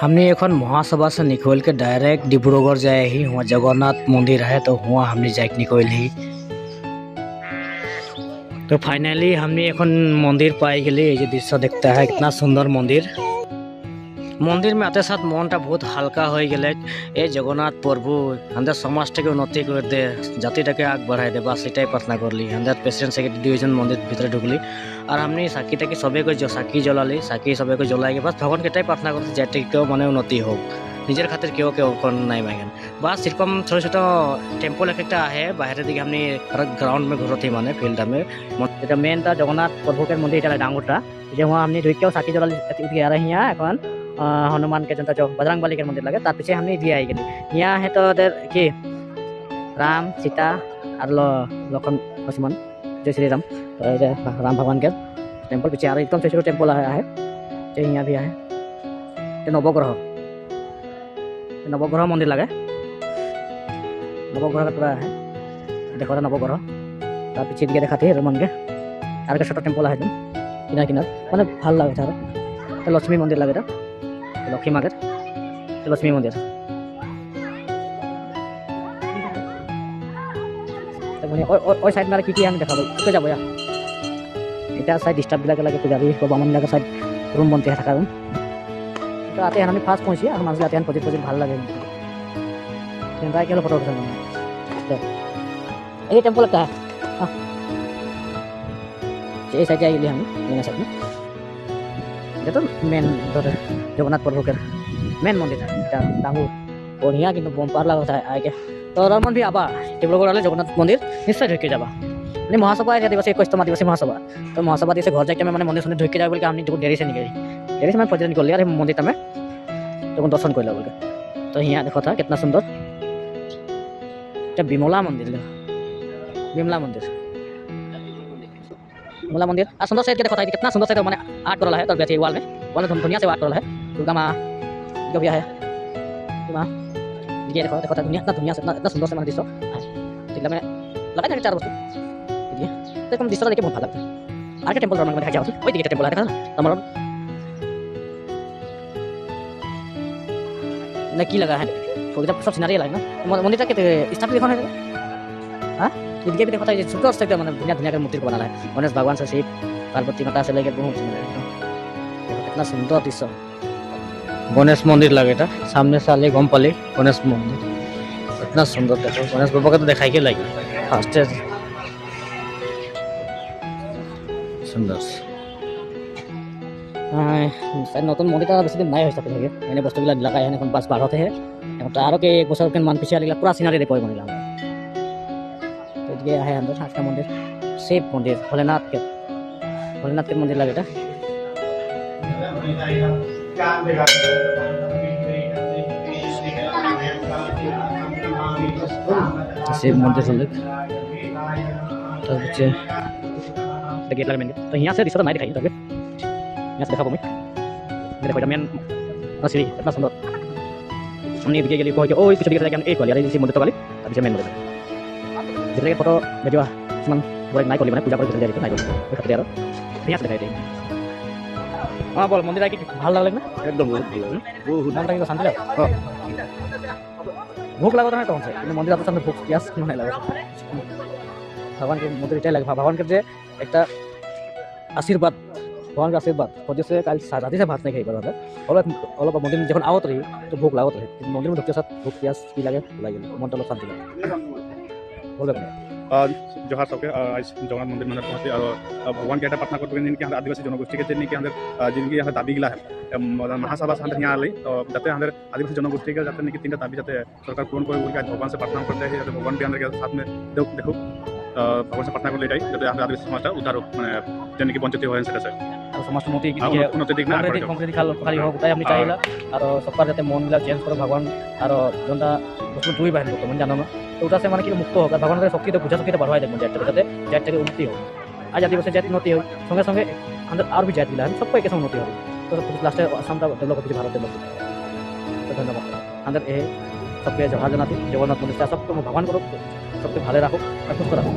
हमने এখন महासभा से निकल के डायरेक्ट डिब्रूगढ़ जाए ही वहाँ जगन्नाथ मंदिर है तो वहाँ हमने जाके निकल ही। तो फाइनली हमने এখন मंदिर पाई गए। ये दृश्य देखता है कितना सुंदर मंदिर। मंदिर में आते साथ मनटा बहुत हालका हो गए। ए जगन्नाथ प्रभु हमारे समाज के उन्नति कर दे, जातिटाके आग बढ़ाई दे, बस एटाई प्रार्थना करली। हमारे प्रेसिडेंट सेक्रेटरी डिविजन मंदिर भीतर ढुकली और हमने साकी टाकी सबे को साकी जलाली, साकी सबे को जलाई के बस भगवान के एटाई प्रार्थना करते जाते क्यों माने उन्नति हो निजर खातिर क्यों क्यों नहीं मांगेन। बस सेरकम छोटे छोटे टेम्पल एक है बाहर दिखे हमने ग्राउंड में घूरती माने फील्ड में मेनटा जगन्नाथ प्रभु के मंदिर এটা ডাঙরটা যে वहाँ हमने ঢুকেও সাকি জ্বালালি উঠে আর यहाँ এখন हनुमान के जनता जो बजरंग बली के मंदिर लगे तार पीछे हमने दिया आई गए। यहाँ है तो कि राम सीता और लखन लक्ष्मण जय श्री राम। तो राम भगवान के टेम्पल पीछे आ रही एकदम छोटे टेम्पल है जो यहाँ भी है। नवग्रह मंदिर लगे, नवग्रह का पूरा है देखो नवग्रह तार पीछे दिखे देखाते हैं हनुमान के और छोटा टेम्पल है किनार किनार मैंने ভাল लगे था। लक्ष्मी मंदिर लगे था लक्ष्मी माँ लक्ष्मी मंदिर साइड में कि देखा तो যাব এটা সাইড ডিস্টার্ববিলাক লাগে পূজারি বামনবিলাকৰ সাইড রুম বনতে থাকা রুম। তো আতে আমি ফার্স্ট পৌঁছি আর মানুষ আতে পজিট পজিট ভাল লাগে চিন্তাই কেন ফটো উঠানো এই টেম্পল একটা এই সাইডে আইলি আমি মেন সাইড में এটা তো মেন ধরে जगन्नाथ प्रभु के मेन मंदिर डांगुर और यहाँ क्योंकि बम्पार लगा आगे। तो रमन भी आबा डिब्रूगढ़ वाले जगन्नाथ मंदिर निश्चय ढुके जाबा मैंने महासभा दिवस 21 आदिवासी महासभा। तो महासभा दिवस घर जाके मैंने मंदिर ढुके जाए बोल के हमने देरी से निकली देरी से मैं फजर निकल लिया मंदिर में जो दर्शन कर बोल के। तो यहाँ देखो था कितना सुंदर विमला मंदिर विमला मंदिर विमला मंदिर और सुंदर से देखो था कितना सुंदर से मैंने आर्ट करा है। तो बैठे वाल में दुनिया से आर्ट करा है दुर्गा माँ जो भी है माँ ये देखो था दुनिया इतना सुंदर से मैंने दृश्य है मैं लगा था 4 बजे तो दृश्य देखे बहुत भाग लगता है। आगे टेम्पल में देखा जाओ वही दिखे टेम्पल है हमारा ना की लगा है सब सीनरी लगा ना मंदिर के स्थापित देखो है। हाँ ये भी देखो था सुंदर से मैंने दुनिया दुनिया के मूर्ति को बनाना है गणेश भगवान से शिव पार्वती माता से लेकर बहुत कितना सुंदर दृश्य। गणेश मंदिर लगे था सामने से आले गम पाले गणेश मंदिर इतना सुंदर देखो गणेश बाबा का तो दिखाई के लगी फास्ट सुंदर नतुन मंदिर बेसि दिन नहीं सके एने बस्तुगला लगाए हैं बस बाढ़ते हैं और के 1 बছর मान पीछे आगे पूरा सीनारी देखो बनिला। तो ये है अंदर आज का मंदिर शिव मंदिर भोलेनाथ के मंदिर लगे था शिव मंदिर चल गेट लगे मेन गेट। तो यहाँ से दिशा नहीं दिखाई तब यहाँ से देखा मैं देखो मेन सीढ़ी इतना सुंदर हमने दिखे गए कह ओ कुछ दिखे एक वाली अरे मंदिर तो वाली तब मेन मंदिर जितने फोटो भिडिओ किसान बड़े नहीं कर पूजा कर नहीं कर यहाँ से दिखाई हाँ बोल मंदिर आके ভাল लगे ना एकदम बहुत मन तो शांति लगे भूख लगा ना कौन से मंदिर आपके सामने भूख प्यास क्यों नहीं लगा भगवान के मंदिर इतना लगे भगवान के एक आशीर्वाद भगवान का आशीर्वाद वजह से कल राति से भात नहीं खाई अलग मंदिर में जब आवत रही तो भूख लागत रही मंदिर में ढुकते साथ भूख प्यास की लगे मन तो शांति लगे बोल जोहार सबके जगन्नाथ मंदिर में पहुँचे और भगवान के प्रार्थना करते हैं जिनकी आदिवासी जनगोष्ठी के जिनकी जिनकी दाबी गिला है महासभा से यहाँ आए तो जाते आदिवासी जनगोष्ठी के जाते 3टा दाबी जाते सरकार पूर्ण कर भगवान से प्रार्थना करते हैं जाते भगवान के साथ में देखो भगवान से प्रार्थना कर ले जाए जाते आदिवासी समाज उद्धार মানে যেন কি বঞ্চিত হয় সেটা समाज उन्नति दिख खाली हो हमने चाहिए और सबका जाते मन गला चेंज करो भगवान और जोटा बस्तु दुई बाहन करते मैं जाना तो उठा से माने कि मुक्त होगा भगवान शक्ति तो पूजा शक्ति बढ़ाई दें जाते जाते उन्नति हो आज आदिवासी जाति उन्नति हो संगे संगे अंदर और भी जाति है सबको एक संग उन्नति हो तो लास्ट आसाम डेवलप हो भारत डेवलप। तो धन्यवाद अंदर ये सबके जवाहर जगन्नाथ मंदिर सबको भगवान करो सबके भाले रखो और खुश रखो।